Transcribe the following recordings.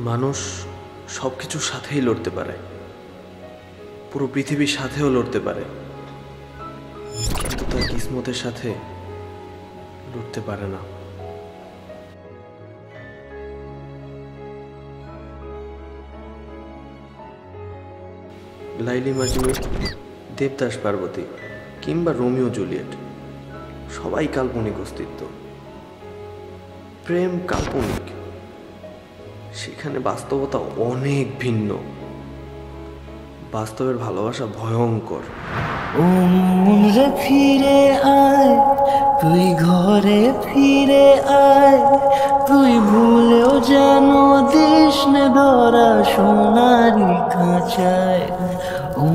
মানুষ সব কিছুর সাথেই লড়তে পারে, পুরো পৃথিবীর সাথেও লড়তে পারে, কিন্তু তার কিসমতের সাথে লড়তে পারে না। লাইলি মাজনু, দেবদাস পার্বতী কিংবা রোমিও জুলিয়েট সবাই কাল্পনিক অস্তিত্ব। প্রেম কাল্পনিক, সেখানে বাস্তবতা অনেক ভিন্ন। বাস্তবের ভালোবাসা ভয়ঙ্কর। ও মন রে ফিরে আয়, তুই ঘরে ফিরে আয়, তুই ভুলেও যেন দিস নে ধরা সোনারি খাঁচায়। ও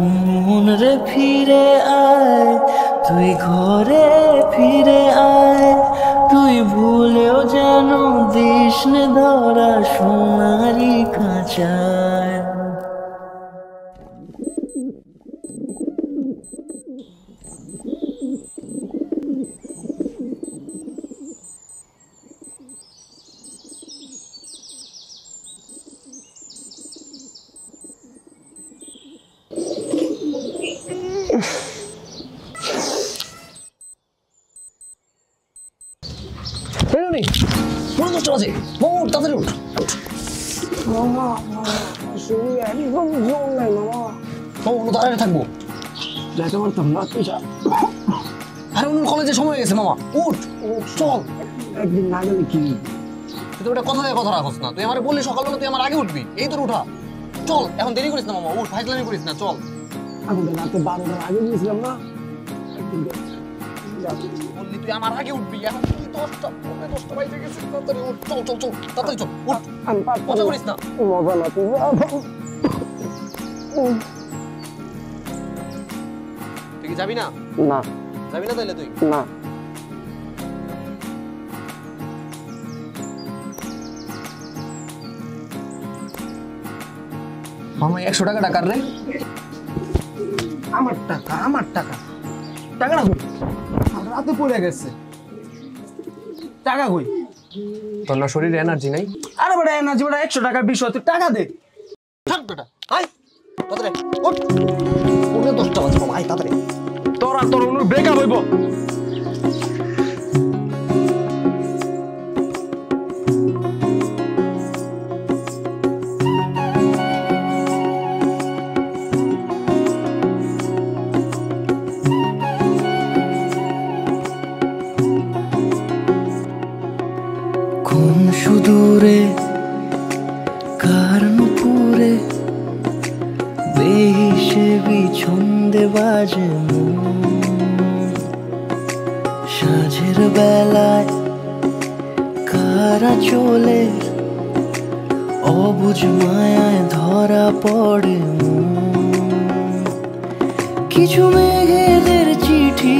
মন রে ফিরে আয়, তুই ঘরে ফিরে আয়, তুই ভুলেও যেন দিস নে ধরা সোনারি খাঁচায়। থাকবো কলেজে সময় গেছে মামা, উঠ চল। একদিন না গেলে কি তুই ওটা কথা কথা রাখস না, তুই আমার বললি সকালবেলা তুই আমার আগে উঠবি, এই তোর উঠা চল। এখন দেরি করিস না মামা, উঠ, ফাইজলামি করিস না, চল। এখন রাতে 12টার আগে গিয়েছিলাম না, বললি তুই আমার আগে উঠবি, এখন কি 10টা বাজে গেছে, তাড়াতাড়ি উঠ, চল চল চল, তাড়াতাড়ি চল, উঠ, মজা করিস না। মজা না তুই কি যাবি না? না যাবি না তাইলে তুই? না। মামা 100 টাকা টাকার রে? আমার টাকা, আমার টাকা, টাকাটা কই? রাতে পড়ে গেছে, টাকা কই? তোর না শরীরে এনার্জি নাই? আরে বড় এনার্জি, বড় 100 টাকার বিষয়, তুই টাকা দে। থাক বেটা, আয় তাড়াতাড়ি ওঠ, ওরে 10টা বাজে মামা, আয় তাড়াতাড়ি। তোর আর তোর অনুর ব্রেকআপ হইব। কোন সুদূরে কার নুপুরে বেহিসেবি ছন্দে বাজে মন, সাঁঝের বেলায় কারা চলে অবুঝ মায়ায় ধরা পড়ে মন। কিছু মেঘেদের চিঠি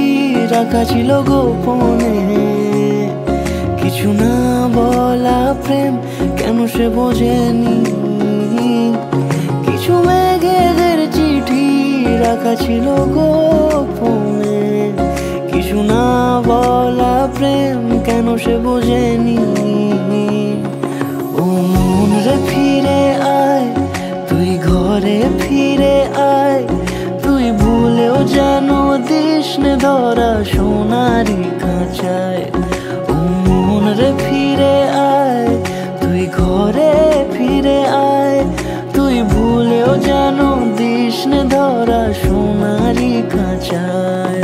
রাখা ছিল গোপনে, কিছু না বলা প্রেম কেন সে বোঝেনি। কিছু মেঘেদের চিঠি রাখা ছিল গোপনে, কিছু না বলা প্রেম কেন সে বোঝেনি। ও মন রে ফিরে আয়, তুই ঘরে ফিরে আয়, তুই ভুলেও যেন দিস নে ধরা সোনারি খাঁচায়। ও মন রে ফিরে আয়, তুই ঘরে ফিরে আয়, তুই ভুলেও যেন দিস নে ধরা সোনারি খাঁচায়।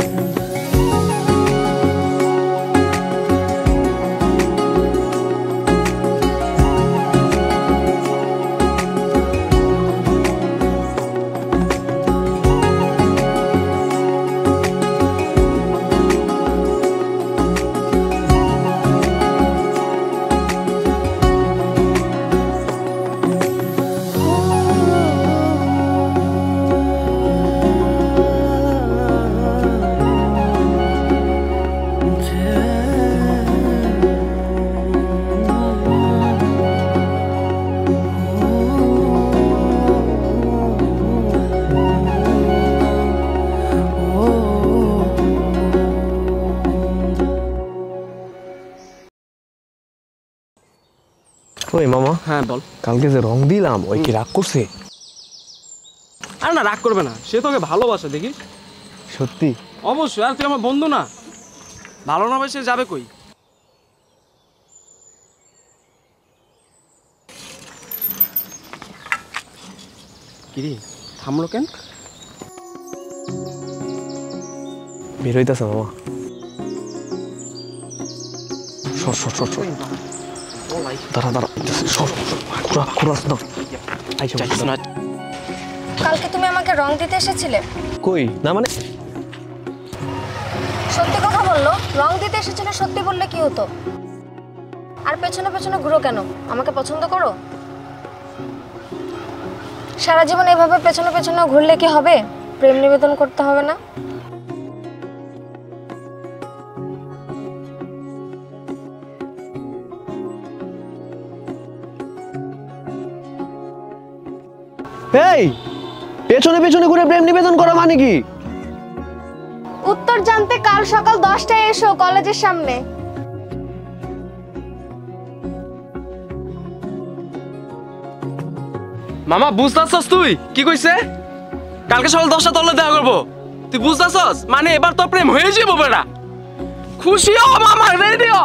ওই মামা, হ্যাঁ বল। কালকে যে রং দিলাম ওই কি রাগ করছে? আরে না, রাগ করবে না, সে তোকে ভালোবাসে দেখিস। সত্যি? অবশ্যই, আর তুই আমার বন্ধু না, ভালো না বেসে যাবে কই? কিরে থামলো কেন? বের হইতেছে মামা। সর সর সর সর, দাঁড়া দাঁড়া, সর খোরাস না। কালকে তুমি আমাকে রং দিতে এসেছিলে? কই না মানে? সত্যি কথা বললো, রং দিতে এসেছিলে সত্যি বললে কি হতো? আর পেছনে পেছনে ঘুরো কেন? আমাকে পছন্দ করো? সারা জীবন এভাবে পেছনে পেছনে ঘুরলে কি হবে? প্রেম নিবেদন করতে হবে না? এই পেছনে পেছনে ঘুরে প্রেম নিবেদন করা মানে কি? উত্তর জানতে কাল সকাল 10টায় এসো কলেজের সামনে। মামা বুঝতেছস তুই কি কইছে? কালকে সকাল 10টা তলে দেখা করবো, তুই বুঝতেছস? মানে এবার তো প্রেম হয়ে যাবো বেটা। খুশি হ মামা, রেডি হ,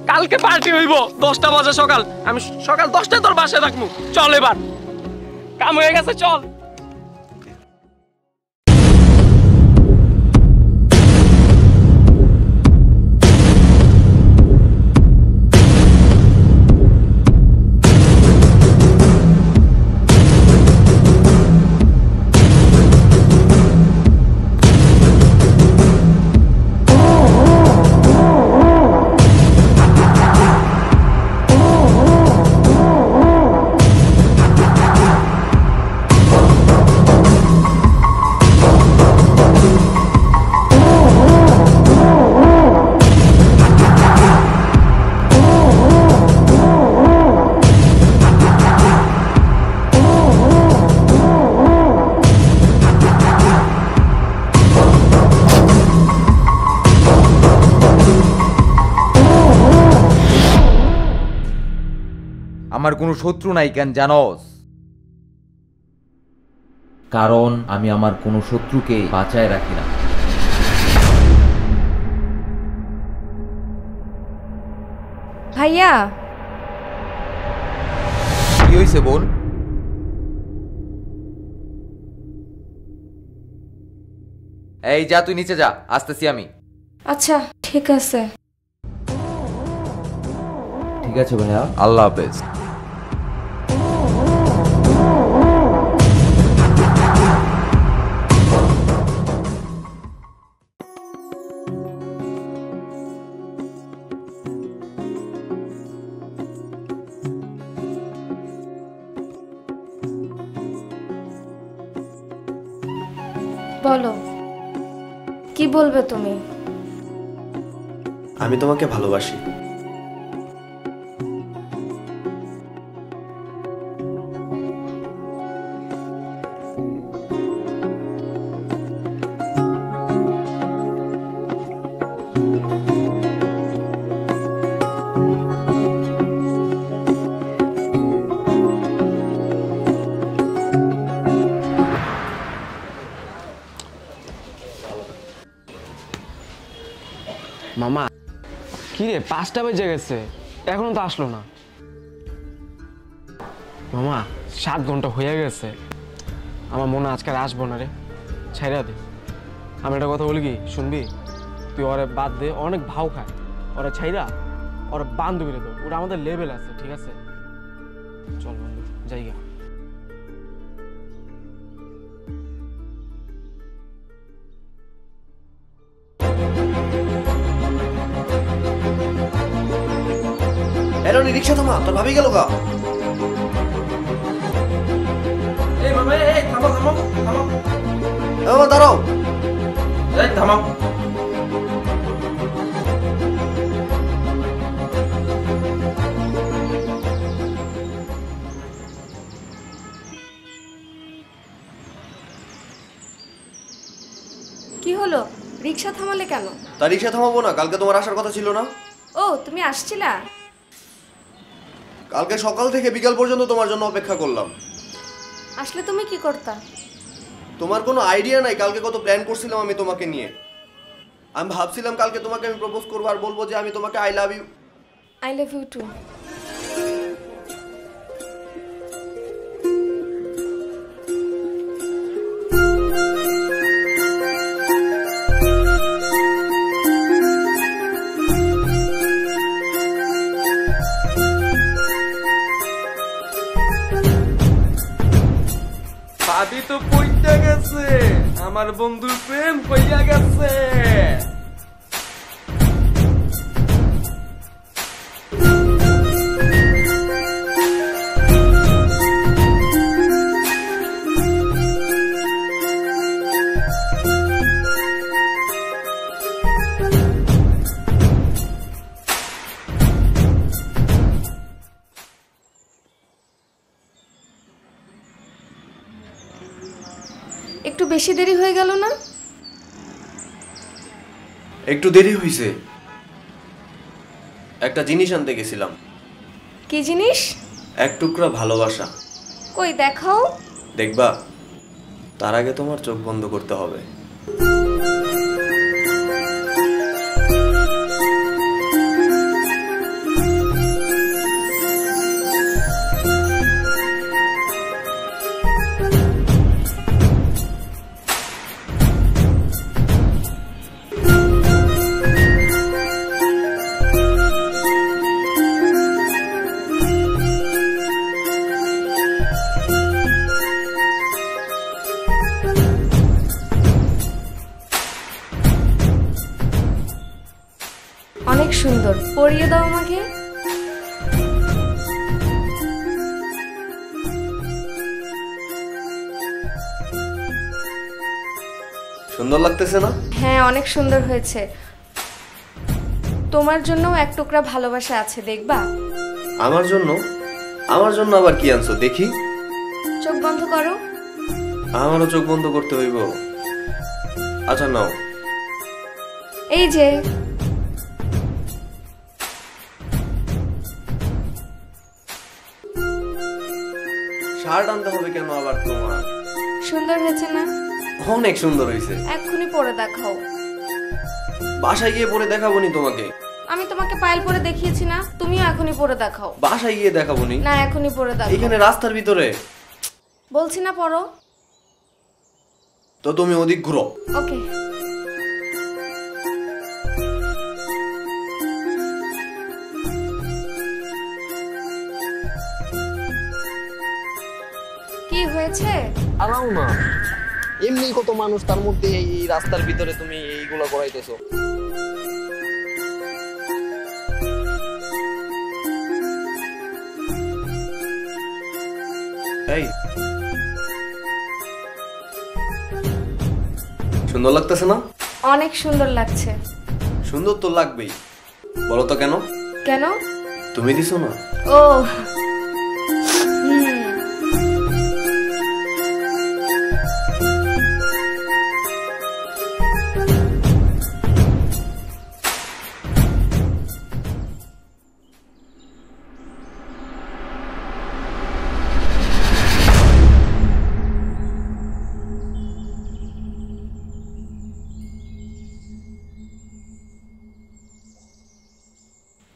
কালকে পার্টি হইব 10টা বাজে সকাল। আমি সকাল 10টায় তোর বাসায় থাকবো। চল এবার কাম হয়ে গেছে, চল। আমার কোনো শত্রু নাই কেন জানোস? কারণ আমি আমার কোনো শত্রুকে বাঁচায় রাখি না। ভাইয়া, কি হইছে বোন? এই যা, তুই নিচে যা, আসতেছি আমি। আচ্ছা ঠিক আছে। ঠিক আছে ভাইয়া, আল্লাহ হাফেজ। বলো, কি বলবে তুমি? আমি তোমাকে ভালোবাসি। মামা কি রে, 5টা বেজে গেছে, এখনো তো আসলো না। মামা 7 ঘন্টা হয়ে গেছে, আমার মনে আজকে আসবো না রে, ছাইরা দে। আমি একটা কথা বলি কি, শুনবি? তুই ওরে বাদ দে, অনেক ভাও খায়, ওরা ছাইরা ওরা বান্ধবীরে দো, ওরা আমাদের লেভেল আছে, ঠিক আছে? চল বন্ধু জায়গা। রিক্সা থামা, তোর ভাবি গেল গা। এই মামা, এই থামো থামো থামো, দাঁড়াও, এই থামো। কি হলো, রিক্সা থামালে কেন? তা রিক্সা থামাবো না? কালকে তোমার আসার কথা ছিল না? ও তুমি আসছিলা? কালকে সকাল থেকে বিকাল পর্যন্ত তোমার জন্য অপেক্ষা করলাম। আসলে তুমি কি করতা? তোমার কোনো আইডিয়া নাই কালকে কত প্ল্যান করছিলাম আমি তোমাকে নিয়ে। আমি ভাবছিলাম কালকে তোমাকে আমি প্রপোজ করবো আর বলবো যে আমি তোমাকে I love you. I love you too. ভাবি তো পইতে গেছে, আমার বন্ধুর প্রেম হইয়া গেছে। একটু বেশি দেরি হয়ে গেল না? একটু দেরি হয়েছে, একটা জিনিস আনতে গেছিলাম। কি জিনিস? এক টুকরা ভালোবাসা। কই দেখাও। দেখবা, তার আগে তোমার চোখ বন্ধ করতে হবে। অনেক সুন্দর, পরিয়ে দাও আমাকে। সুন্দর লাগতেছে না? হ্যাঁ, অনেক সুন্দর হয়েছে। তোমার জন্য এক টুকরা ভালোবাসা আছে, দেখবা? আমার জন্য? আমার জন্য আবার কি আনছো দেখি? চোখ বন্ধ করো। আমারও চোখ বন্ধ করতে হইব? আচ্ছা নাও। এই যে। শার্ট আনতে হবে কেন আবার তোমার? সুন্দর হয়েছে না? অনেক সুন্দর হয়েছে। এক্ষুনি পরে দেখাও। বাসায় গিয়ে পরে দেখাবো নি তোমাকে। আমি তোমাকে পায়েল পরে দেখিয়েছি না, তুমিও এখনই পরে দেখাও। বাসায় গিয়ে দেখাবো নি। না, এখনই পরে দেখাও। এখানে রাস্তার ভিতরে বলছি না পরো। তো তুমি ওদিক ঘুরো। ওকে। কি হয়েছে? আলাও না, এমনি কত মানুষ, তার মধ্যে এই রাস্তার ভিতরে তুমি এইগুলা করাইতেছো। এই সুন্দর লাগতেছে না? অনেক সুন্দর লাগছে। সুন্দর তো লাগবেই, বলো তো কেন? কেন? তুমি দিছো না। ও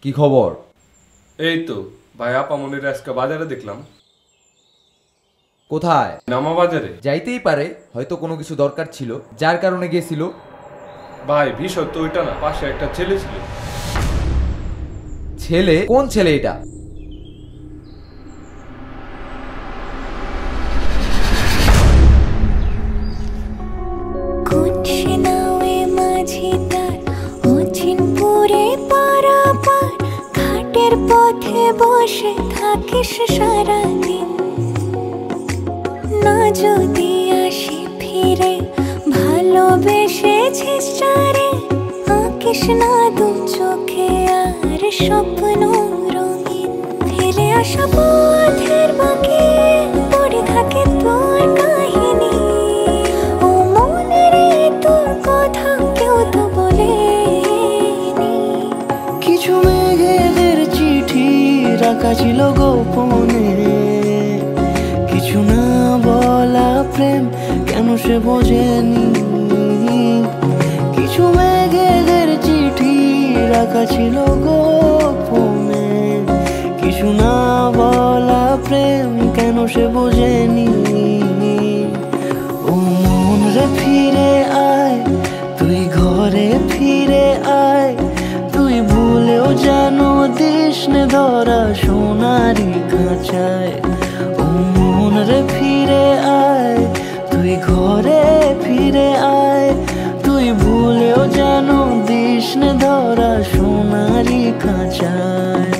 কি খবর? এই তো ভাই, আপামনির আজকে বাজারে দেখলাম। কোথায়? নামা বাজারে। যাইতেই পারে, হয়তো কোনো কিছু দরকার ছিল যার কারণে গেছিল। ভাই বিষয় তো ওইটা না, পাশে একটা ছেলে ছিল। ছেলে? কোন ছেলে এটা? পথে বসে থাকিস সারাদিন, না যদি আসি ফিরে ভালোবেসেছিস যারে, আঁকিস না দু চোখে আর স্বপ্ন রঙিন। ফেলে আসা পথের বাঁকে পড়ে থাকে তোর কাহিনী, ও মনে রে তোর কথা কেউ তো বলেনি। কিছু মেঘেদের চিঠি রাখা ছিল গো প্রেম কেন সে বোঝেনি। কিছু মেঘেদের চিঠি রাখা ছিল গোপনে, কিছু না বলা প্রেম কেন সে বোঝেনি। ও মন রে ফিরে আয়, তুই ঘরে ফিরে আয়, তুই ভুলেও যেন দিস নে ধরা সোনারি খাঁচায়। ও মন রে ফিরে আয়, তুই ঘরে ফিরে আয়, তুই ভুলেও যেন দিস নে ধরা সোনারি খাঁচায়।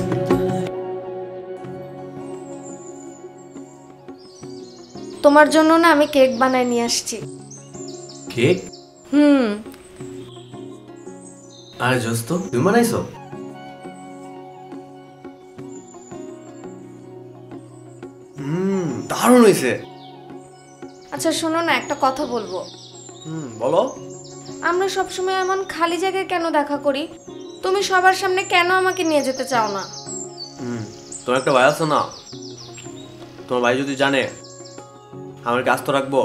তোমার জন্য না আমি কেক বানায় নিয়ে আসছি। কেক? আরে জোস্ত, তুমি বানাইছো? দারুণ হয়েছে। আচ্ছা শোনো না, একটা কথা বলবো। বলো। আমরা সবসময় এমন খালি জায়গায় কেন দেখা করি? তুমি সবার সামনে কেন আমাকে নিয়ে যেতে চাও না? তোমার একটা ভাই আছে না, তোমার ভাই যদি জানে আমার কাজ তো রাখবো।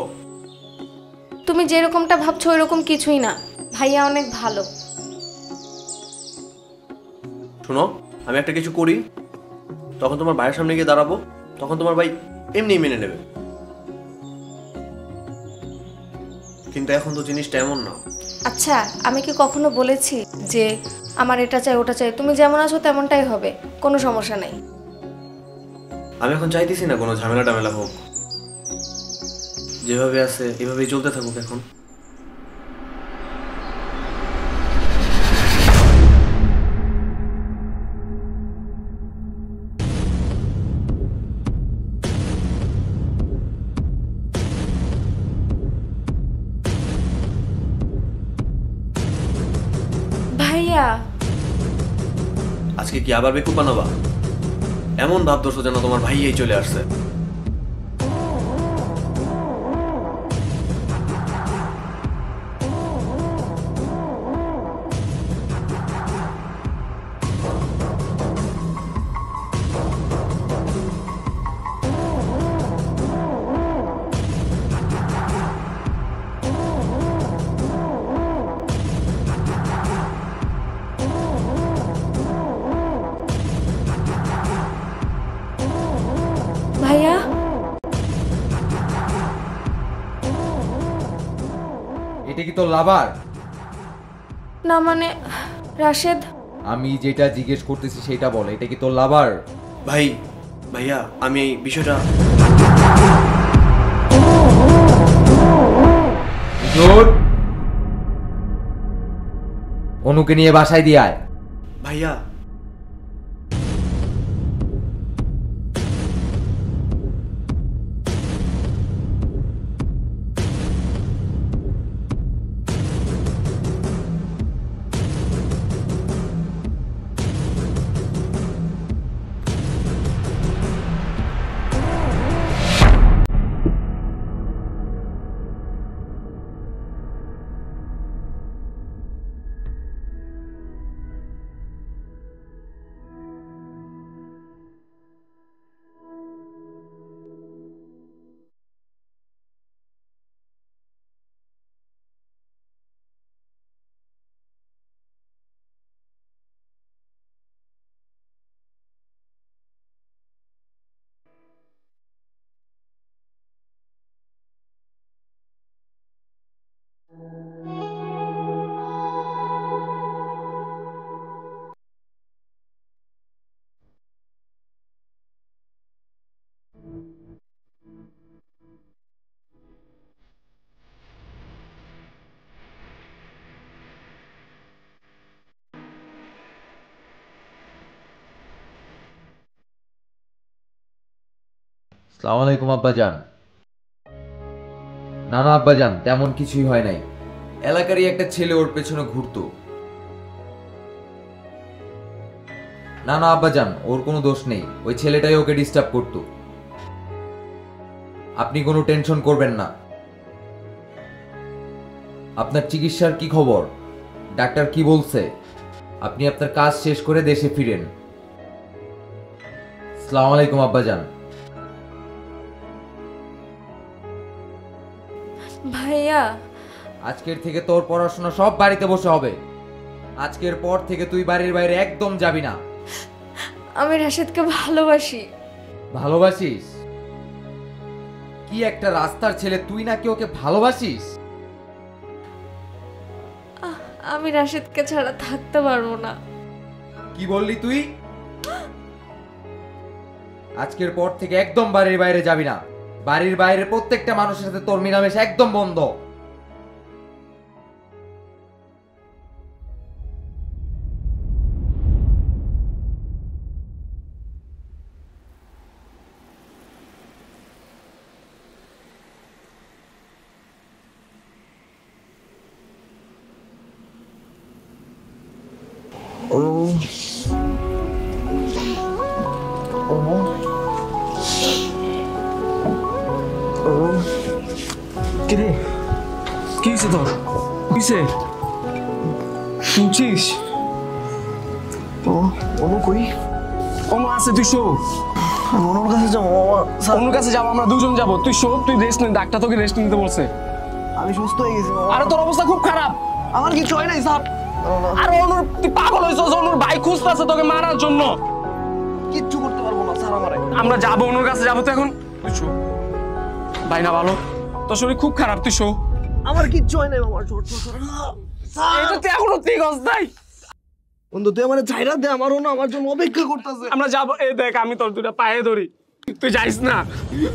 তুমি যেরকমটা ভাবছো ওইরকম কিছুই না, ভাইয়া অনেক ভালো। শোনো, আমি একটা কিছু করি, তখন তোমার ভাইয়ের সামনে গিয়ে দাঁড়াবো, তখন তোমার ভাই এমনি মেনে নেবে। কিন্তু এখন তো জিনিসটা এমন না। আচ্ছা, আমি কি কখনো বলেছি যে আমার এটা চাই ওটা চাই? তুমি যেমন আছো তেমনটাই হবে, কোনো সমস্যা নাই। আমি এখন চাইতেছি না কোনো ঝামেলা টামেলা হোক, যেভাবে আছে এভাবেই চলতে থাকুক এখন। ভাইয়া, আজকে কি আবার বেকুব বানাবা? এমন ভাব ধরছো যেন তোমার ভাইয়াই চলে আসছে। ভাইয়া, এটা কি তোর লাভার? না মানে রাশেদ। আমি যেটা জিজ্ঞেস করতেছি সেটা বল, এটা কি তোর লাভার? ভাইয়া আমি এই বিষয়টা অনুকে নিয়ে বাসায় দিয়ে আয়। ভাইয়া আসসালামু আলাইকুম আব্বাজান। না না আব্বাজান, তেমন কিছুই হয় নাই। এলাকারই একটা ছেলে ওর পেছনে ঘুরতো। না না আব্বাজান, ওর কোনো দোষ নেই, ওই ছেলেটাই ওকে ডিস্টার্ব করতো। আপনি কোনো টেনশন করবেন না। আপনার চিকিৎসার কি খবর? ডাক্তার কি বলছে? আপনি আপনার কাজ শেষ করে দেশে ফিরেন। আসসালামু আলাইকুম আব্বাজান। ভাইয়া আজকের থেকে তোর পড়াশোনা সব বাড়িতে বসে হবে। আজকের পর থেকে তুই বাড়ির বাইরে একদম যাবি না। আমি রাশেদকে ভালোবাসি। ভালোবাসিস? কি একটা রাস্তার ছেলে, তুই নাকি ওকে ভালোবাসিস? আমি রাশেদকে ছাড়া থাকতে পারবো না। কি বললি তুই? আজকের পর থেকে একদম বাড়ির বাইরে যাবি না। বাড়ির বাইরে প্রত্যেকটা মানুষের সাথে তোর মিলামেশা একদম বন্ধ। কিরে কি হয়েছে তোর? কিসে শুনছিস? অনু কই? অনু আছে, তুই শো। অনুর কাছে যাবো? অনুর কাছে যাবো, আমরা দুজন যাবো। তুই শো, তুই রেস্ট নে, ডাক্তার তোকে রেস্ট নিতে বলছে। আমি সুস্থ হয়ে গেছি। আরে তোর অবস্থা খুব খারাপ। আমার কিছু হয় নাই স্যার। আরে অনুর, তুই পাগল হয়েছিস? অনুর ভাই খুঁজতেছে তোকে মারার জন্য। কিচ্ছু করতে পারবো না স্যার আমারে। আমরা যাবো অনুর কাছে, যাবো তো এখন। তুই শো, ভাই না ভালো, তোর শরীর খুব খারাপ, তুই শো। আমার কিচ্ছু হয় নাই আমার ছোট এটা তুই এখনো ঠিক অবস্থায়। বন্ধু তুই আমার ছাইরা দে, আমারও না আমার জন্য অপেক্ষা করতেছে। আমরা যাবো। এই দেখ, আমি তোর দুটা পায়ে ধরি, তুই যাইস না।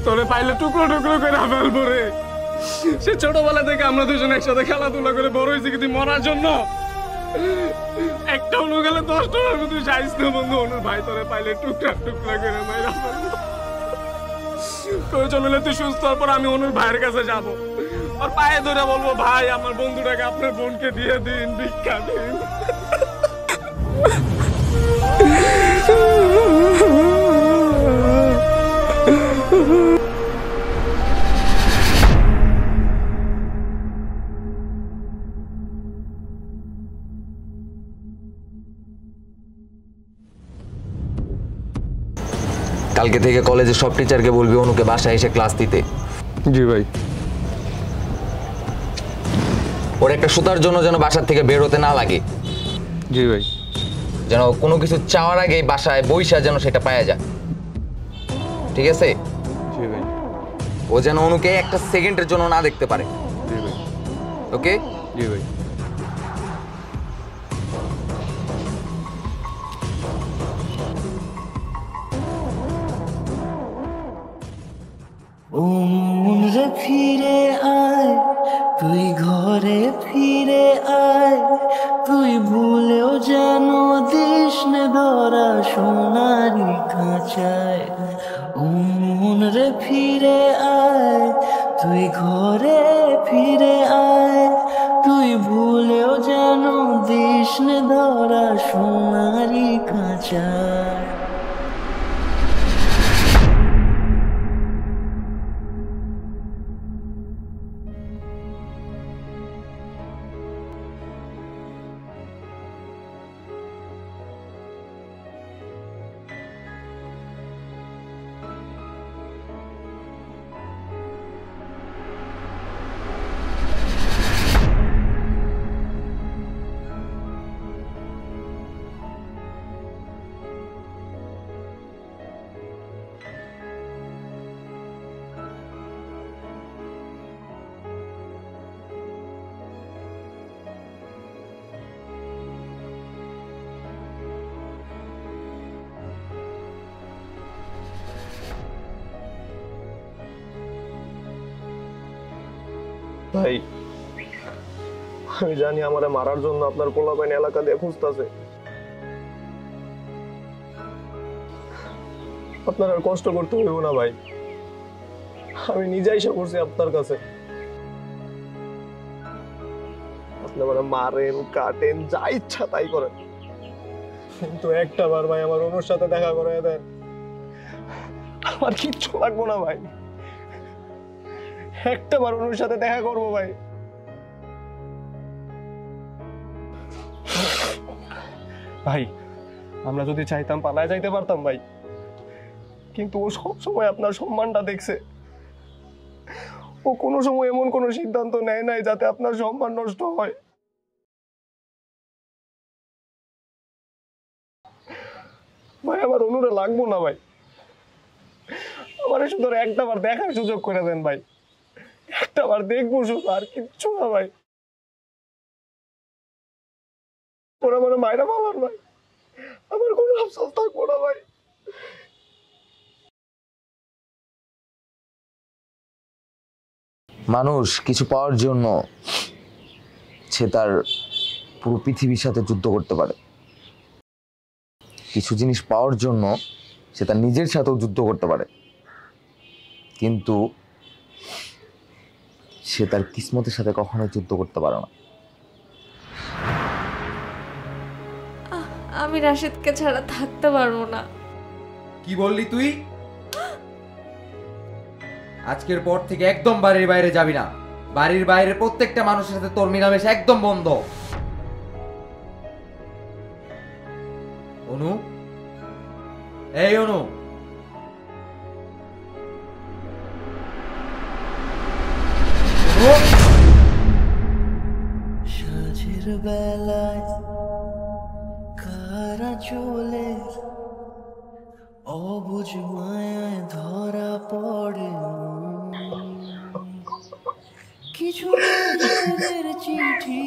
তোরে পাইলে টুকরো টুকরো করে ফেলবো রে। সে ছোটবেলা থেকে আমরা দুজন একসাথে খেলাধুলা করে বড় হয়েছি, কি তুই মরার জন্য? একটা অনু গেলে 10টা হবে। তুই যাইস না বন্ধু, অনুর ভাই তোরে পাইলে টুকরা টুকরা করে মাইরা ফেলবো। প্রয়োজন হলে তুই সুস্থ হওয়ার পর আমি অনুর ভাইয়ের কাছে যাবো, আর পায়ে ধরে বলবো, ভাই আমার বন্ধুটাকে আপনার বোনকে দিয়ে দিন, ভিক্ষা দিন। কালকে থেকে কলেজের সব টিচারকে বলবি অনুকে বাসায় এসে ক্লাস দিতে। জি ভাই। ওর একটা সুতার জন্য যেন বাসার থেকে বের হতে না লাগে। জি ভাই। যেন কোনো কিছু চাওয়ার আগেই বাসায় বইসা যেন সেটা পাওয়া যায়, ঠিক আছে? জি ভাই। ও যেন অনুকে একটা সেকেন্ডের জন্য না দেখতে পারে। জি ভাই। ওকে? জি ভাই। ও মন রে ফিরে আয়, তুই ঘরে ফিরে আয়, তুই ভুলেও যেন দিস নে ধরা সোনারি খাঁচায়। ও মন রে ফিরে আয়, তুই ঘরে ফিরে আয়, তুই ভুলেও যেন দিস নে ধরা সোনারি খাঁচায়। ভাই আমি জানি আমারে মারার জন্য আপনার পোলাপাইন এলাকা দিয়ে খুঁজতেছে। আপনার আর কষ্ট করতে হইব না ভাই, আমি নিজে এসে করছি আপনার কাছে। আপনি আমার মারেন, কাটেন, যা ইচ্ছা তাই করেন, কিন্তু একটা বার ভাই আমার অনুর সাথে দেখা করে দেন। আমার কিচ্ছু লাগবো না ভাই, একটা বার অনুর সাথে দেখা করবো ভাই। ভাই আমরা যদি চাইতাম পালায় যাইতে পারতাম ভাই, কিন্তু ও সব সময় আপনার সম্মানটা দেখছে। ও ও কোনো সময় এমন কোনো সিদ্ধান্ত নেয় নাই যাতে আপনার সম্মান নষ্ট হয়। ভাই আমার অনুরা লাগবো না ভাই, আমার শুধু একটা বার দেখার সুযোগ করে দেন ভাই, একটা বার দেখবো শুধু, আর কিচ্ছু না ভাই। ওরা মানে মায়েরা বাবার ভাই, আমার কোনো আফসোস থাকবো না ভাই। মানুষ কিছু পাওয়ার জন্য সে তার পুরো পৃথিবীর সাথে যুদ্ধ করতে পারে, কিছু জিনিস পাওয়ার জন্য সে তার নিজের সাথেও যুদ্ধ করতে পারে, কিন্তু সে তার কিসমতের সাথে কখনোই যুদ্ধ করতে পারে না। আমি রাশিদকে ছাড়া থাকতে পারবো না। কি বললি তুই? আজকের পর থেকে একদম বাড়ির বাইরে যাবি না। বাড়ির বাইরে প্রত্যেকটা মানুষের সাথে তোর মিলামেশা একদম বন্ধ। অনু, এই অনু, সাজের বেলায় কারা চলে অবুঝ মায়ায় ধরা পড়ে, কিছু মেয়েদের চিঠি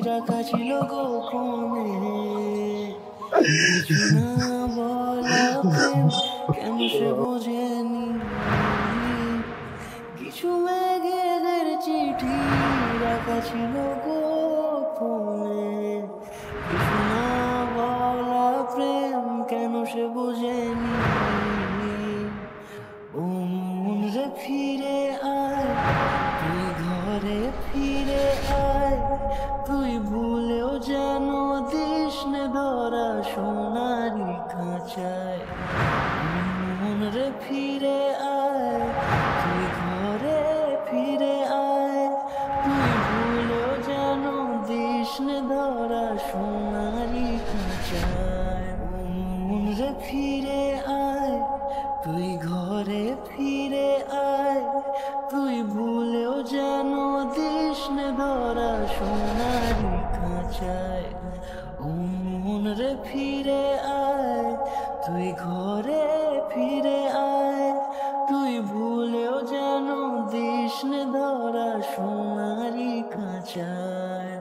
রাখা ছিল গোপনে, কিছু না বলা প্রেম কেন সে বোঝেনি, কিছু মেঘেদের চিঠি রাখা ছিল গোপনে, কিছু না বলা প্রেম কেন সে বোঝেনি। ও মন রে ফিরে আয়, তুই ঘরে ফিরে আয়, তুই ভুলেও যেন দিস নে ধরা সোনারি খাঁচায়। মন রে ফিরে আয়, তুই ঘরে ফিরে আয়, তুই ভুলেও যেন দিস নে ধরা সোনারি খাঁচায়। মন রে ফিরে আয়, তুই ঘরে ফিরে আয়, তুই ভুলেও যেন দিস নে ধরা সোনারি খাঁচায়। ও মন রে ফিরে আয়, তুই ঘরে ফিরে আয়, তুই ভুলেও যেন দিস নে ধরা সোনারি খাঁচায়।